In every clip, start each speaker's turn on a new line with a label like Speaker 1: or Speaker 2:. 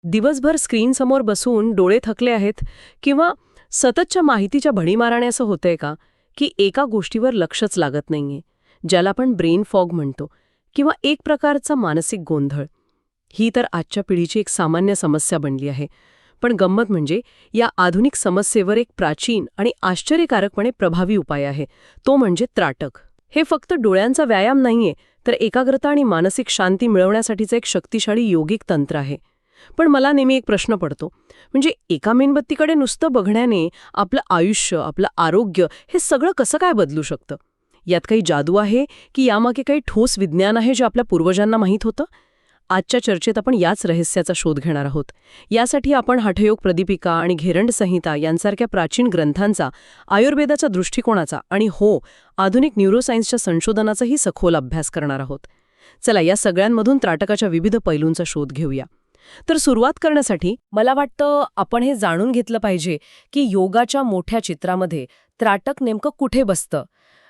Speaker 1: दिवसभर स्क्रीनसमोर बसून डोळे थकले आहेत किंवा सततच्या माहितीच्या भडीमाराने असं होतंय का की एका गोष्टीवर लक्षच लागत नाहीये, ज्याला आपण ब्रेन फॉग म्हणतो, किंवा एक प्रकारचा मानसिक गोंधळ. ही तर आजच्या पिढीची एक सामान्य समस्या बनली आहे. पण गंमत म्हणजे या आधुनिक समस्येवर एक प्राचीन आणि आश्चर्यकारकपणे प्रभावी उपाय आहे, तो म्हणजे त्राटक. हे फक्त डोळ्यांचा व्यायाम नाहीये, तर एकाग्रता आणि मानसिक शांती मिळवण्यासाठीचं एक शक्तिशाली योगिक तंत्र आहे. पण मला नेहमी एक प्रश्न पडतो, म्हणजे एका मेणबत्तीकडे नुसतं बघण्याने आपलं आयुष्य, आपलं आरोग्य हे सगळं कसं काय बदलू शकतं? यात काही जादू आहे की यामागे काही ठोस विज्ञान आहे जे आपल्या पूर्वजांना माहीत होतं? आजच्या चर्चेत आपण याच रहस्याचा शोध घेणार आहोत. यासाठी आपण हठयोग प्रदीपिका आणि घेरंड संहिता यांसारख्या प्राचीन ग्रंथांचा, आयुर्वेदाच्या दृष्टिकोनाचा आणि आधुनिक न्यूरोसायन्सच्या संशोधनाचाही सखोल अभ्यास करणार आहोत. चला या सगळ्यांमधून त्राटकाच्या विविध पैलूंचा शोध घेऊया. तर सुरुवात करण्यासाठी मला वाटतं आपण हे जाणून घेतलं पाहिजे की योगाच्या मोठ्या चित्रामध्ये त्राटक नेमकं कुठे बसतं.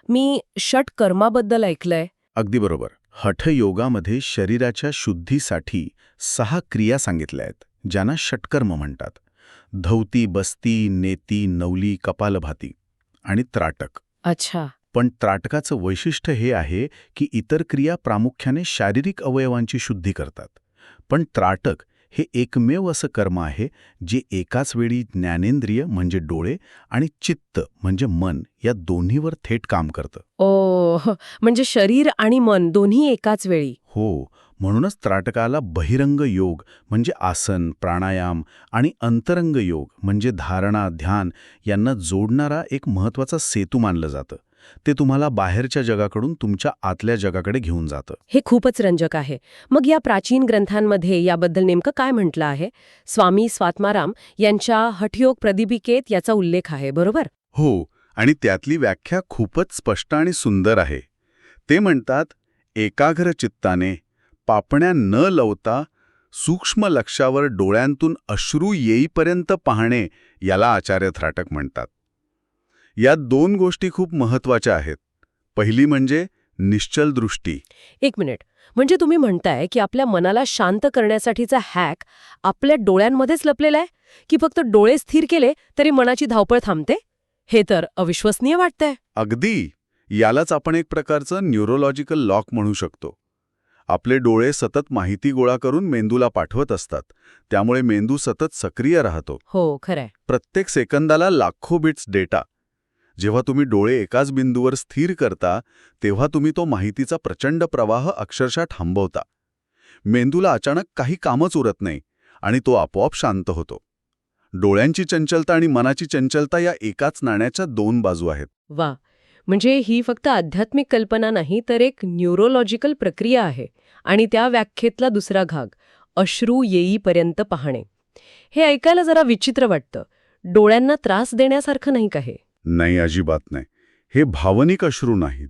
Speaker 1: मी षटकर्माबद्दल ऐकलंय.
Speaker 2: अगदी बरोबर. हठयोगामध्ये शरीराच्या शुद्धीसाठी 6 क्रिया सांगितल्या आहेत, ज्यांना षटकर्म म्हणतात. धौती, बस्ती, नेती, नवली, कपालभाती आणि त्राटक.
Speaker 1: अच्छा.
Speaker 2: पण त्राटकाचं वैशिष्ट्य हे आहे की इतर क्रिया प्रामुख्याने शारीरिक अवयवांची शुद्धी करतात. पण त्राटक हे एकमेव असं कर्म आहे जे एकाच वेळी ज्ञानेंद्रिय म्हणजे डोळे आणि चित्त म्हणजे मन या दोन्हीवर थेट काम करतं.
Speaker 1: ओ, म्हणजे शरीर आणि मन दोन्ही एकाच वेळी.
Speaker 2: हो, म्हणूनच त्राटकाला बहिरंग योग म्हणजे आसन, प्राणायाम आणि अंतरंग योग म्हणजे धारणा, ध्यान यांना जोडणारा एक महत्त्वाचा सेतू मानलं जातं. ते तुम्हाला बाहेरच्या जगाकडून तुमच्या आतल्या जगाकडे घेऊन जातं.
Speaker 1: हे खूपच रंजक आहे. मग या प्राचीन ग्रंथांमध्ये याबद्दल नेमकं काय म्हटलं आहे? स्वामी स्वात्माराम यांच्या हठयोग प्रदीपिकेत याचा उल्लेख आहे, बरोबर?
Speaker 2: हो, आणि त्यातली व्याख्या खूपच स्पष्ट आणि सुंदर आहे. ते म्हणतात, एकाग्र चित्ताने, पापण्या न लवता, सूक्ष्म लक्षावर डोळ्यांतून अश्रू येईपर्यंत पाहणे याला आचार्य त्राटक म्हणतात. यात 2 गोष्टी खूप महत्त्वाच्या आहेत. पहिली म्हणजे निश्चल दृष्टी.
Speaker 1: एक मिनिट, म्हणजे तुम्ही म्हणताय की आपल्या मनाला शांत करण्यासाठीचा हॅक आपल्या डोळ्यांमध्येच लपलेला आहे, की फक्त डोळे स्थिर केले तरी मनाची धावपळ थांबते? हे तर अविश्वसनीय वाटतंय.
Speaker 2: अगदी. यालाच आपण एक प्रकारचं न्यूरोलॉजिकल लॉक म्हणू शकतो. आपले डोळे सतत माहिती गोळा करून मेंदूला पाठवत असतात, त्यामुळे मेंदू सतत सक्रिय राहतो.
Speaker 1: हो, खरंय.
Speaker 2: प्रत्येक सेकंदाला लाखो बिट्स डेटा. जेव्हा तुम्ही डोळे एकाच बिंदूवर स्थिर करता, तेव्हा तुम्ही तो माहितीचा प्रचंड प्रवाह अक्षरशः थांबवता. मेंदूला अचानक काही कामच उरत नाही आणि तो आपोआप शांत होतो. डोळ्यांची चंचलता आणि मनाची चंचलता या एकाच नाण्याच्या 2 बाजू आहेत.
Speaker 1: वा, म्हणजे ही फक्त आध्यात्मिक कल्पना नाही, तर एक न्यूरोलॉजिकल प्रक्रिया आहे. आणि त्या व्याख्येतला दुसरा भाग, अश्रू येईपर्यंत पाहणे, हे ऐकायला जरा विचित्र वाटतं. डोळ्यांना त्रास देण्यासारखं नाही का हे?
Speaker 2: नाही, अजिबात नाही. हे भावनिक अश्रू नाहीत.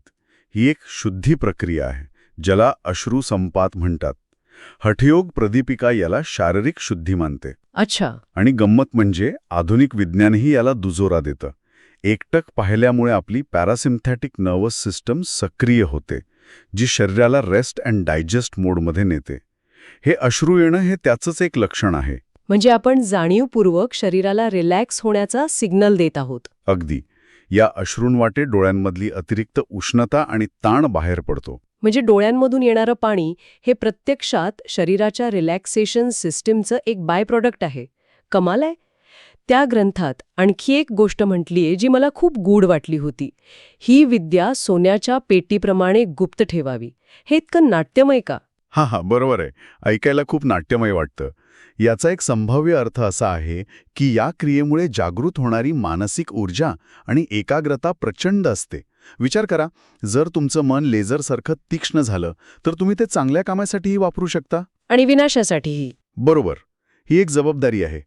Speaker 2: ही एक शुद्धी प्रक्रिया आहे, ज्याला अश्रू संपात म्हणतात. हठयोग प्रदीपिका याला शारीरिक शुद्धी मानते.
Speaker 1: अच्छा.
Speaker 2: आणि गंमत म्हणजे आधुनिक विज्ञानही याला दुजोरा देतं. एकटक पाहिल्यामुळे आपली पॅरासिम्पॅथिक नर्वस सिस्टम सक्रिय होते, जी शरीराला रेस्ट अँड डायजेस्ट मोडमध्ये नेते. हे अश्रू येणं हे त्याचंच एक लक्षण आहे.
Speaker 1: म्हणजे आपण जाणीवपूर्वक शरीराला रिलॅक्स होण्याचा सिग्नल देत आहोत.
Speaker 2: अगदी. या अश्रूंवाटे डोळ्यांमधली अतिरिक्त उष्णता आणि ताण बाहेर पडतो.
Speaker 1: म्हणजे डोळ्यांमधून येणारं पाणी हे प्रत्यक्षात शरीराच्या रिलॅक्सेशन सिस्टीमचं एक बाय प्रोडक्ट आहे. कमाल आहे. त्या ग्रंथात आणखी एक गोष्ट म्हटलीये जी मला खूप गूढ वाटली होती. ही विद्या सोन्याच्या पेटीप्रमाणे गुप्त ठेवावी. हे इतकं नाट्यमय का?
Speaker 2: हा, बरोबर आहे. ऐकायला खूप नाट्यमय वाटतं. याचा एक संभाव्य अर्थ असा आहे की या क्रियेमुळे जागृत होणारी मानसिक ऊर्जा आणि एकाग्रता प्रचंड असते. विचार करा, जर तुमचं मन लेझरसारखं तीक्ष्ण झालं तर तुम्ही ते चांगल्या कामासाठीही वापरू शकता.
Speaker 1: आणि विनाशासाठीही.
Speaker 2: बरोबर. ही एक जबाबदारी आहे.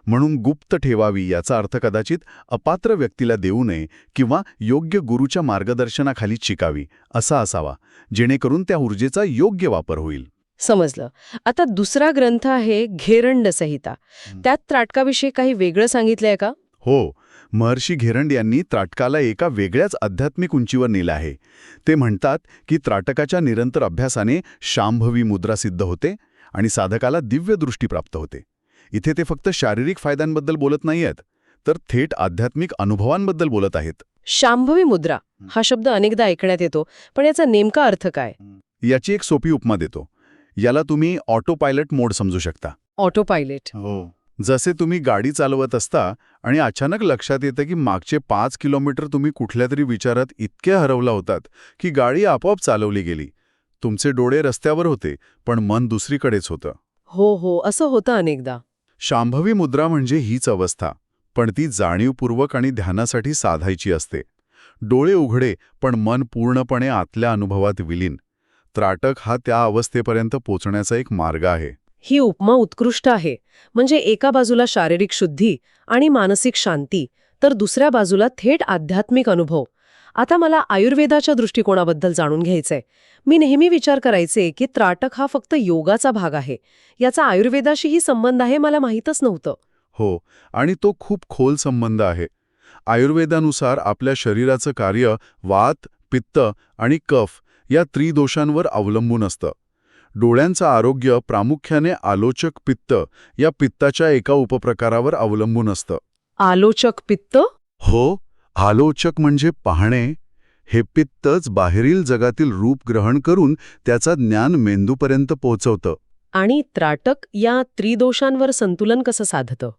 Speaker 2: म्हणून गुप्त ठेवावी याचा अर्थ कदाचित अपात्र व्यक्तीला देऊ नये किंवा योग्य गुरूच्या मार्गदर्शनाखाली शिकावी असा असावा, जेणेकरून त्या ऊर्जेचा योग्य वापर होईल.
Speaker 1: समजलं. आता दुसरा ग्रंथ आहे घेरंड संहिता. त्यात त्राटकाविषयी काही वेगळं सांगितलंय का?
Speaker 2: हो, महर्षी घेरंड यांनी त्राटकाला एका वेगळ्याच आध्यात्मिक उंचीवर नेलं आहे. ते म्हणतात की त्राटकाच्या निरंतर अभ्यासाने शांभवी मुद्रा सिद्ध होते आणि साधकाला दिव्य दृष्टी प्राप्त होते. इथे ते फक्त शारीरिक फायद्यांबद्दल बोलत नाहीयेत, तर थेट आध्यात्मिक अनुभवांबद्दल बोलत आहेत.
Speaker 1: शांभवी मुद्रा हा शब्द अनेकदा ऐकण्यात येतो, पण याचा नेमका अर्थ काय?
Speaker 2: याची एक सोपी उपमा देतो. याला तुम्ही ऑटो पायलट मोड समजू शकता.
Speaker 1: Auto pilot.
Speaker 2: जसे तुम्ही गाडी चालवत असता आणि अचानक लक्षात येतं की मागचे 5 किलोमीटर तुम्ही कुठल्या तरी विचारात इतके हरवला होतात की गाडी आपोआप चालवली गेली. तुमचे डोळे रस्त्यावर होते, पण मन दुसरीकडेच होतं.
Speaker 1: हो, असं होतं अनेकदा.
Speaker 2: शांभवी मुद्रा म्हणजे हीच अवस्था, पण ती जाणीवपूर्वक आणि ध्यानासाठी साधायची असते. डोळे उघडे, पण मन पूर्णपणे आतल्या अनुभवात विलीन. त्राटक हा त्या अवस्थेपर्यंत पोचण्याचा एक मार्ग आहे.
Speaker 1: ही उपमा उत्कृष्ट आहे. म्हणजे एका बाजूला शारीरिक शुद्धी आणि मानसिक शांती, तर दुसऱ्या बाजूला थेट आध्यात्मिक अनुभव. आता मला आयुर्वेदाच्या दृष्टिकोनाबद्दल जाणून घ्यायचंय. मी नेहमी विचार करायचे की त्राटक हा फक्त योगाचा भाग आहे. याचा आयुर्वेदाशीही संबंध आहे मला माहीतच नव्हतं.
Speaker 2: हो, आणि तो खूप खोल संबंध आहे. आयुर्वेदानुसार आपल्या शरीराचं कार्य वात, पित्त आणि कफ या त्रिदोषांवर अवलंबून असतं. डोळ्यांचं आरोग्य प्रामुख्याने आलोचक पित्त या पित्ताच्या एका उपप्रकारावर अवलंबून असतं.
Speaker 1: आलोचक पित्त?
Speaker 2: हो, आलोचक म्हणजे पाहणे. हे पित्तच बाहेरील जगातील रूप ग्रहण करून त्याचा ज्ञान मेंदूपर्यंत पोहोचवतं.
Speaker 1: आणि त्राटक या त्रिदोषांवर संतुलन कसं साधतं?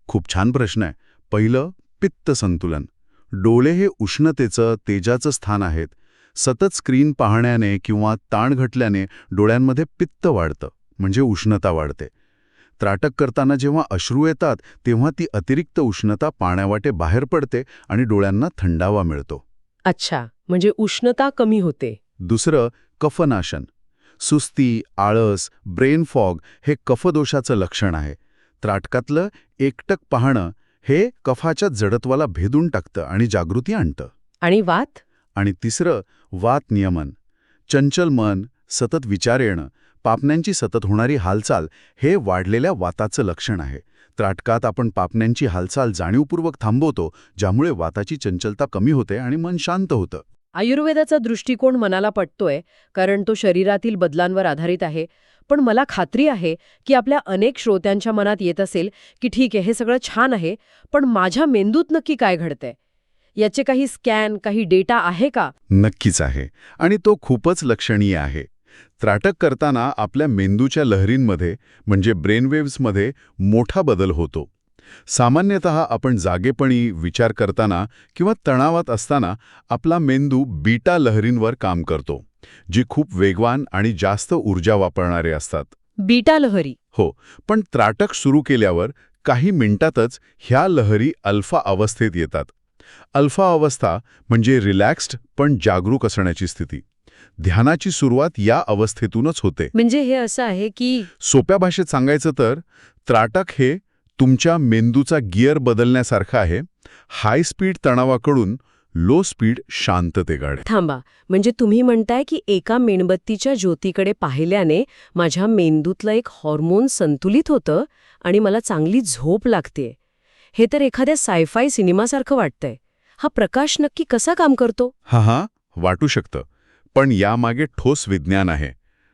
Speaker 2: खूप छान प्रश्न आहे. पहिलं, पित्त संतुलन. डोळे हे उष्णतेचं, तेजाचं स्थान आहेत. सतत स्क्रीन पाहण्याने किंवा ताण घटल्याने डोळ्यांमध्ये पित्त वाढतं, म्हणजे उष्णता वाढते. त्राटक करताना जेव्हा अश्रू येतात तेव्हा ती अतिरिक्त उष्णता पाण्यावाटे बाहेर पडते आणि डोळ्यांना थंडावा मिळतो.
Speaker 1: अच्छा, म्हणजे उष्णता कमी होते.
Speaker 2: दुसरं, कफनाशन. सुस्ती, आळस, ब्रेन फॉग हे कफदोषाचं लक्षण आहे. त्राटकातलं एकटक पाहणं हे कफाच्या जडत्वाला भेदून टाकतं आणि जागृती आणतं.
Speaker 1: आणि वात?
Speaker 2: आणि तिसरं, वात नियमन. चंचल मन, सतत विचार येणं, पापण्यांची सतत होणारी हालचाल हे वाढलेल्या वाताचं लक्षण आहे. त्राटकात आपण पापण्यांची हालचाल जाणीवपूर्वक थांबवतो, ज्यामुळे वाताची चंचलता कमी होते आणि मन शांत होतं.
Speaker 1: आयुर्वेदाचा दृष्टिकोन मनाला पटतोय, कारण तो शरीरातील बदलांवर आधारित आहे. पण मला खात्री आहे की आपल्या अनेक श्रोत्यांच्या मनात येत असेल की ठीक आहे, हे सगळं छान आहे, पण माझ्या मेंदूत नक्की काय घडतंय? याचे काही स्कॅन, काही डेटा आहे का?
Speaker 2: नक्कीच आहे, आणि तो खूपच लक्षणीय आहे. त्राटक करताना आपल्या मेंदूच्या लहरींमध्ये म्हणजे ब्रेनवेव्समध्ये मोठा बदल होतो. सामान्यतः आपण जागेपणी विचार करताना किंवा तणावात असताना आपला मेंदू बीटा लहरींवर काम करतो, जी खूप वेगवान आणि जास्त ऊर्जा वापरणारे असतात.
Speaker 1: बीटा लहरी?
Speaker 2: हो, पण त्राटक सुरू केल्यावर काही मिनिटातच ह्या लहरी अल्फा अवस्थेत येतात. अल्फा अवस्था म्हणजे रिलॅक्स्ड पण जागरूक असण्याची स्थिती. ध्यानाची सुरुवात या अवस्थेतूनच होते.
Speaker 1: म्हणजे हे असं आहे की
Speaker 2: सोप्या भाषेत सांगायचं तर त्राटक हे तुमच्या मेंदूचा गिअर बदलण्यासारखं आहे. हाय स्पीड तणावाकडून लो स्पीड शांततेकडे.
Speaker 1: थांबा, म्हणजे तुम्ही म्हणताय की एका मेणबत्तीच्या ज्योतीकडे पाहिल्याने माझ्या मेंदूतलं एक हॉर्मोन संतुलित होतं आणि मला चांगली झोप लागतेय. हे तर एखाद्या सायफाय सिनेमासारखं वाटतंय. हा प्रकाश नक्की कसा काम करतो?
Speaker 2: हा वाटू शकतं, पण यामागे ठोस विज्ञान आहे.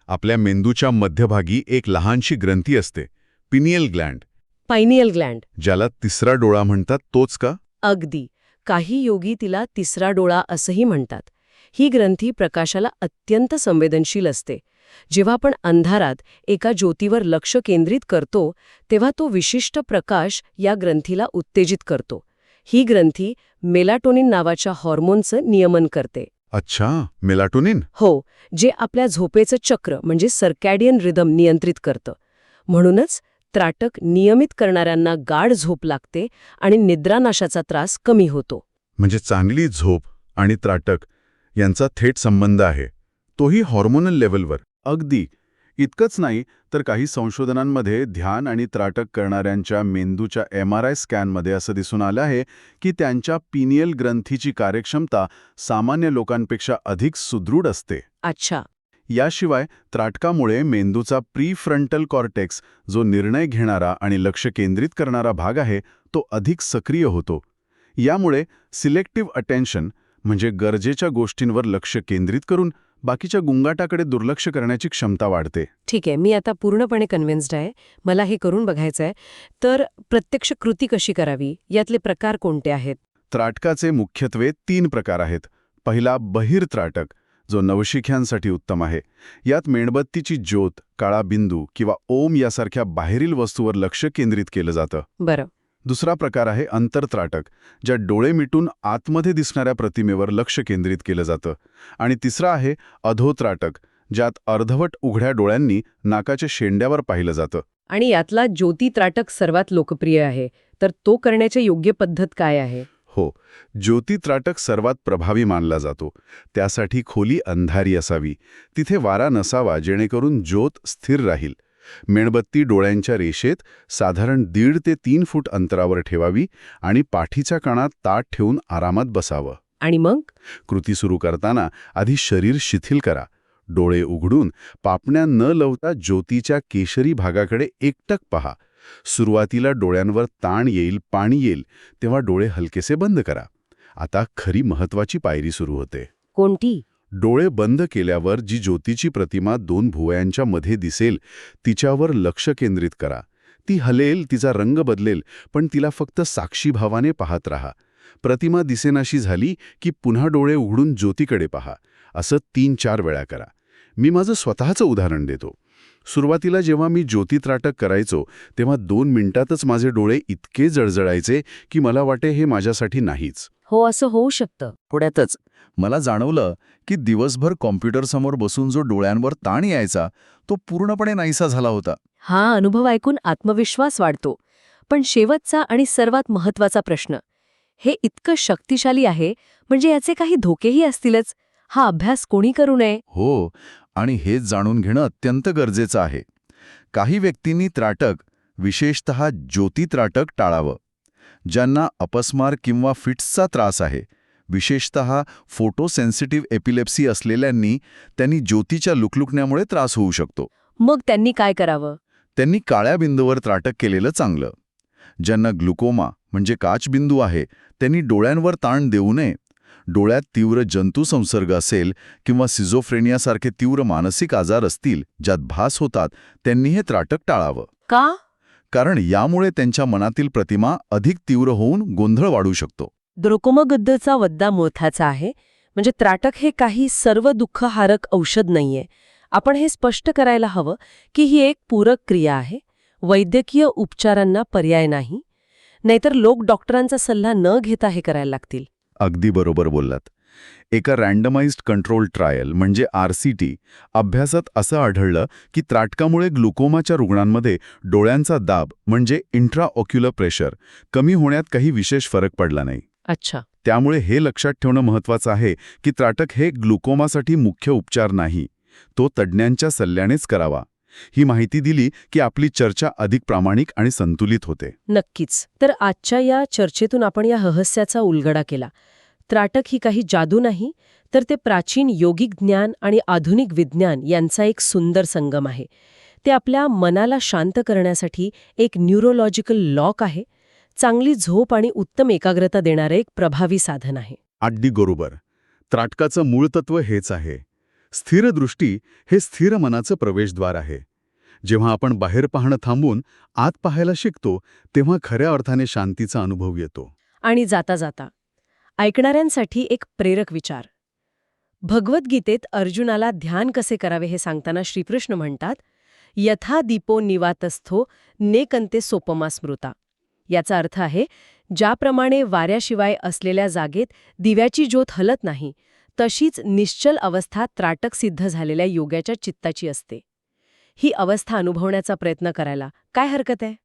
Speaker 2: आपल्या मेंदूच्या मध्यभागी एक लहानशी ग्रंथी असते, पिनियल ग्लँड.
Speaker 1: पायनियल ग्लँड?
Speaker 2: ज्याला तिसरा डोळा म्हणतात, तोच का?
Speaker 1: अगदी. काही योगी तिला तिसरा डोळा असंही म्हणतात. ही ग्रंथी प्रकाशाला अत्यंत संवेदनशील असते. जेव्हा आपण अंधारात एका ज्योतीवर लक्ष केंद्रित करतो, तेव्हा तो विशिष्ट प्रकाश या ग्रंथीला उत्तेजित करतो. ही ग्रंथी मेलाटोनिन नावाच्या हॉर्मोनचं नियमन करते.
Speaker 2: अच्छा, मेलाटोनिन?
Speaker 1: हो, जे आपल्या झोपेचं चक्र म्हणजे सर्कॅडियन रिदम नियंत्रित करतं. म्हणूनच त्राटक नियमित करणाऱ्यांना गाढ झोप लागते आणि निद्रानाशाचा त्रास कमी होतो.
Speaker 2: म्हणजे चांगली झोप आणि त्राटक यांचा थेट संबंध आहे, तोही हॉर्मोनल लेव्हलवर. अगदी. इतकंच नाही तर काही संशोधनांमध्ये ध्यान आणि त्राटक करणाऱ्यांच्या मेंदूच्या MRI स्कॅनमध्ये असं दिसून आलं आहे की त्यांच्या पिनियल ग्रंथीची कार्यक्षमता सामान्य लोकांपेक्षा अधिक सुदृढ असते.
Speaker 1: अच्छा.
Speaker 2: याशिवाय त्राटकामुळे मेंदूचा प्रीफ्रंटल कॉर्टेक्स, जो निर्णय घेणारा आणि लक्ष केंद्रित करणारा भाग आहे, तो अधिक सक्रिय होतो. यामुळे सिलेक्टिव्ह अटेन्शन म्हणजे गरजेच्या गोष्टींवर लक्ष केंद्रित करून बाकीच्या गुंगाटाकडे दुर्लक्ष करण्याची क्षमता वाढते.
Speaker 1: ठीक आहे, मी आता पूर्णपणे कन्व्हिन्स्ड आहे. मला हे करून बघायचं आहे. तर प्रत्यक्ष कृती कशी करावी, यातले प्रकार कोणते आहेत?
Speaker 2: त्राटकाचे मुख्यत्वे 3 प्रकार आहेत. पहिला बहिर त्राटक, जो नवशिख्यांसाठी उत्तम आहे. यात मेणबत्तीची ज्योत, काळा बिंदू किंवा ओम यासारख्या बाहेरील वस्तूवर लक्ष केंद्रित केलं जातं.
Speaker 1: बरं.
Speaker 2: दुसरा प्रकार आहे अंतरत्राटक, ज्यात डोळे मिटून आतमध्ये दिसणाऱ्या प्रतिमेवर लक्ष केंद्रित केलं जातं. आणि तिसरा आहे अधोत्राटक, ज्यात अर्धवट उघड्या डोळ्यांनी नाकाच्या शेंड्यावर पाहिलं जातं.
Speaker 1: आणि यातला ज्योतित्राटक सर्वात लोकप्रिय आहे. तर तो करण्याची योग्य पद्धत काय आहे?
Speaker 2: हो, ज्योतित्राटक सर्वात प्रभावी मानला जातो. त्यासाठी खोली अंधारी असावी, तिथे वारा नसावा जेणेकरून ज्योत स्थिर राहील. मेणबत्ती डोळ्यांच्या रेषेत साधारण 1.5 ते 3 फूट अंतरावर ठेवावी आणि पाठीच्या कानात ताट ठेवून आरामात बसावं.
Speaker 1: आणि मग?
Speaker 2: कृती सुरू करताना आधी शरीर शिथिल करा. डोळे उघडून पापण्या न लवता ज्योतीच्या केशरी भागाकडे एकटक पहा. सुरुवातीला डोळ्यांवर ताण येईल, पाणी येईल, तेव्हा डोळे हलकेसे बंद करा. आता खरी महत्वाची पायरी सुरू होते.
Speaker 1: कोणती?
Speaker 2: डोळे बंद केल्यावर जी ज्योतीची प्रतिमा 2 भुवयांच्या मध्ये दिसेल, तिच्यावर लक्ष केंद्रित करा. ती हलेल, तिचा रंग बदलेल, पण तिला फक्त साक्षीभावाने पाहत राहा. प्रतिमा दिसेनाशी झाली की पुन्हा डोळे उघडून ज्योतीकडे पहा. असं 3-4 वेळा करा. मी माझं स्वतःचं उदाहरण देतो. सुरुवातीला जेव्हा मी ज्योतित्राटक करायचो, तेव्हा 2 मिनिटातच माझे डोळे इतके जळजळायचे की मला वाटे हे माझ्यासाठी नाहीच.
Speaker 1: हो, असं होऊ शकतं.
Speaker 3: थोड्यातच मला जाणवलं की दिवसभर कॉम्प्युटरसमोर बसून जो डोळ्यांवर ताण यायचा तो पूर्णपणे नाहीसा झाला होता.
Speaker 1: हा अनुभव ऐकून आत्मविश्वास वाढतो. पण शेवटचा आणि सर्वात महत्वाचा प्रश्न, हे इतकं शक्तिशाली आहे म्हणजे याचे काही धोकेही असतीलच. हा अभ्यास कोणी करू नये?
Speaker 3: हो, आणि हेच जाणून घेणं अत्यंत गरजेचं आहे. काही व्यक्तींनी त्राटक, विशेषतः ज्योतित्राटक टाळावं. ज्यांना अपस्मार किंवा फिट्सचा त्रास आहे, विशेषतः फोटोसेन्सिटिव्ह एपिलेप्सी असलेल्यांनी, त्यांनी ज्योतीच्या लुकलुकण्यामुळे त्रास होऊ शकतो.
Speaker 1: मग त्यांनी काय करावं?
Speaker 3: त्यांनी काळ्या बिंदूवर त्राटक केलेलं चांगलं. ज्यांना ग्लुकोमा म्हणजे काचबिंदू आहे, त्यांनी डोळ्यांवर ताण देऊ नये. डोळ्यात तीव्र जंतुसंसर्ग असेल किंवा सिझोफ्रेनियासारखे तीव्र मानसिक आजार असतील ज्यात भास होतात, त्यांनी हे त्राटक टाळावं.
Speaker 1: का?
Speaker 3: कारण यामुळे त्यांच्या मनातील प्रतिमा अधिक तीव्र होऊन गोंधळ वाढू शकतो.
Speaker 1: ग्लुकोमागद्दलचा वद्दा मोठाचा आहे. म्हणजे त्राटक हे काही सर्व दुःखहारक औषध नाहीये. आपण हे स्पष्ट करायला हवं की ही एक पूरक क्रिया आहे, वैद्यकीय उपचारांना पर्याय नाही. नाहीतर लोक डॉक्टरांचा सल्ला न घेता हे करायला लागतील.
Speaker 2: अगदी बरोबर बोललात. एका रँडमाइज्ड कंट्रोल ट्रायल म्हणजे RCT अभ्यासात असं आढळलं की त्राटकामुळे ग्लुकोमाच्या रुग्णांमध्ये डोळ्यांचा दाब म्हणजे इंट्राऑक्युलर प्रेशर कमी होण्यात काही विशेष फरक पडला नाही.
Speaker 1: अच्छा.
Speaker 2: त्यामुळे हे लक्षात ठेवणं महत्त्वाचं आहे की त्राटक हे ग्लुकोमासाठी मुख्य उपचार नाही, तो तज्ज्ञांच्या सल्ल्यानेच करावा. ही माहिती दिली की आपली चर्चा अधिक प्रामाणिक आणि संतुलित होते.
Speaker 1: नक्कीच. तर आजच्या या चर्चेतून आपण या रहस्याचा उलगडा केला. त्राटक ही काही जादू नाही, तर ते प्राचीन योगिक ज्ञान आणि आधुनिक विज्ञान यांचा एक सुंदर संगम आहे. ते आपल्या मनाला शांत करण्यासाठी एक न्यूरोलॉजिकल लॉक आहे, चांगली झोप आणि उत्तम एकाग्रता देणारं एक प्रभावी साधन आहे.
Speaker 2: अगदी बरोबर. त्राटकाचं मूळ तत्व हेच आहे. स्थिर दृष्टी हे स्थिर मनाचं प्रवेशद्वार आहे. जेव्हा आपण बाहेर पाहणं थांबून आत पाहायला शिकतो, तेव्हा खऱ्या अर्थाने शांतीचा अनुभव येतो.
Speaker 1: आणि जाता जाता ऐकणाऱ्यांसाठी एक प्रेरक विचार. भगवद्गीतेत अर्जुनाला ध्यान कसे करावे हे सांगताना श्रीकृष्ण म्हणतात, यथा दीपो निवातस्थो नेकंते सोपमा स्मृता. याचा अर्थ आहे, ज्याप्रमाणे वाऱ्याशिवाय असलेल्या जागेत दिव्याची ज्योत हलत नाही, तशीच निश्चल अवस्था त्राटक सिद्ध झालेल्या योग्याच्या चित्ताची असते. ही अवस्था अनुभवण्याचा प्रयत्न करायला काय हरकत आहे?